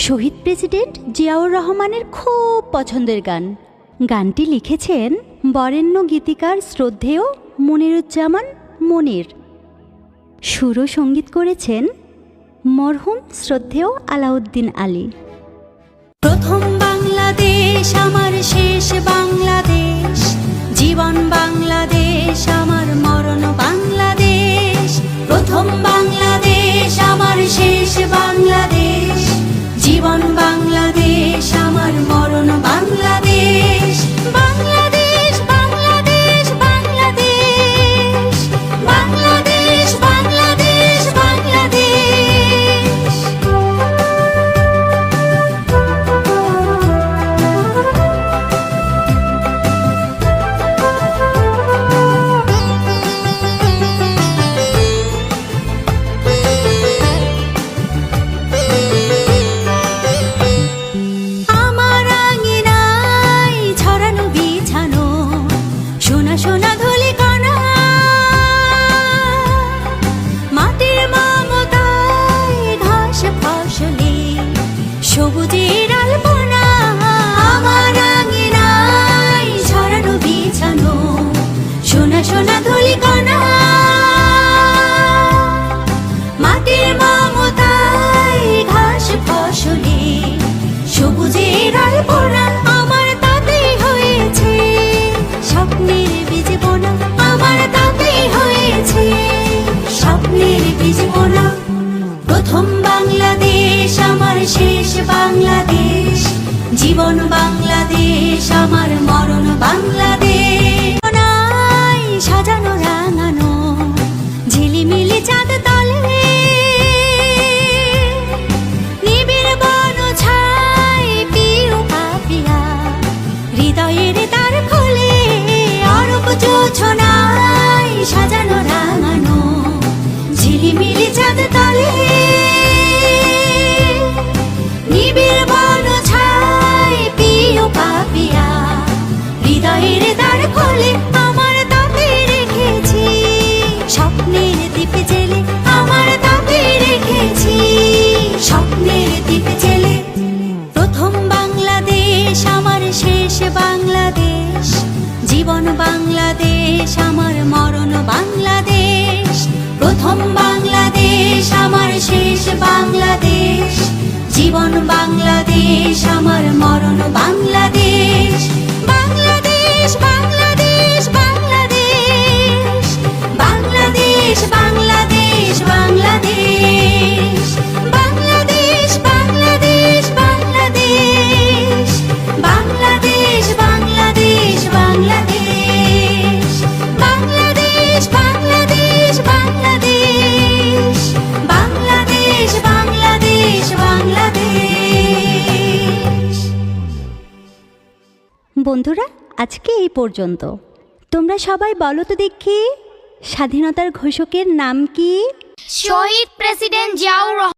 শহীদ president Ziaur রহমানের খুব পছন্দের গান। গানটি লিখেছেন বরেণ্য গীতিকার শ্রদ্ধেয় মনিরুজ্জামান মনির। সুর ও সঙ্গীত করেছেন মরহুম শ্রদ্ধেয় আলাউদ্দিন আলী। প্রথম বাংলাদেশ আমার শেষ বাংলাদেশ, জীবন বাংলাদেশ আমার মরণ বাংলাদেশ। প্রথম বাংলাদেশ আমার শেষ বাংলাদেশ, জীবন বাংলাদেশ আমার মরণ বাংলাদেশ। বাংলাদেশ বাংলাদেশ বাংলাদেশ, বাংলাদেশ বাংলাদেশ বাংলাদেশ। সোনা ধুলি কণা, মাটির মমতায় ঘাস ফসলে সবুজের আলপনা। আমার আঙিনায় ছড়ানো বিছানো সোনা সোনা ধুলি কণা, মাটির মমতায় ঘাস ফসলে সবুজের আলপনা। আমার তাতেই হয়েছে স্বপ্নের বীজ বোনা, আমার তাতেই হয়েছে স্বপ্নের বীজ বোনা। প্রথম বাংলাদেশ আমার শেষ বাংলাদেশ, জীবন বাংলাদেশ আমার মরণ বাংলাদেশ। সাজানো রাঙানো ঝিলিমিলি চাঁদ তলে, নিবিড় বন ছায় পিউ পাপিয়া হৃদয়ের তার খোলে। অরূপ জোছনায় সাজানো রাঙানো ঝিলিমিলি চাঁদ তলে, নিবিড় বন ছায় পিউ পাপিয়া হৃদয়ের দ্বার খোলে। আমার তাতে রেখেছি স্বপ্নের দ্বীপ জেলে, আমার তাতে রেখেছি স্বপ্নের দ্বীপ জেলে। প্রথম বাংলাদেশ আমার শেষ বাংলাদেশ, জীবন বাংলাদেশ আমার মরণ বাংলাদেশ। প্রথম বাংলাদেশ আমার শেষ বাংলাদেশ, জীবন বাংলাদেশ আমার মরণ বাংলাদেশ। বাংলাদেশ বাংলাদেশ বাংলাদেশ, বাংলাদেশ বাংলাদেশ বাংলাদেশ, বাংলাদেশ বাংলাদেশ বাংলাদেশ, বাংলাদেশ বাংলাদেশ বাংলাদেশ, বাংলাদেশ বাংলাদেশ বাংলাদেশ, বাংলাদেশ বাংলাদেশ বাংলাদেশ। বন্ধুরা, আজকে এই পর্যন্ত। তোমরা সবাই বলো তো দেখি, স্বাধীনতার ঘোষকের নাম কি? শহীদ প্রেসিডেন্ট জিয়াউর রহমান।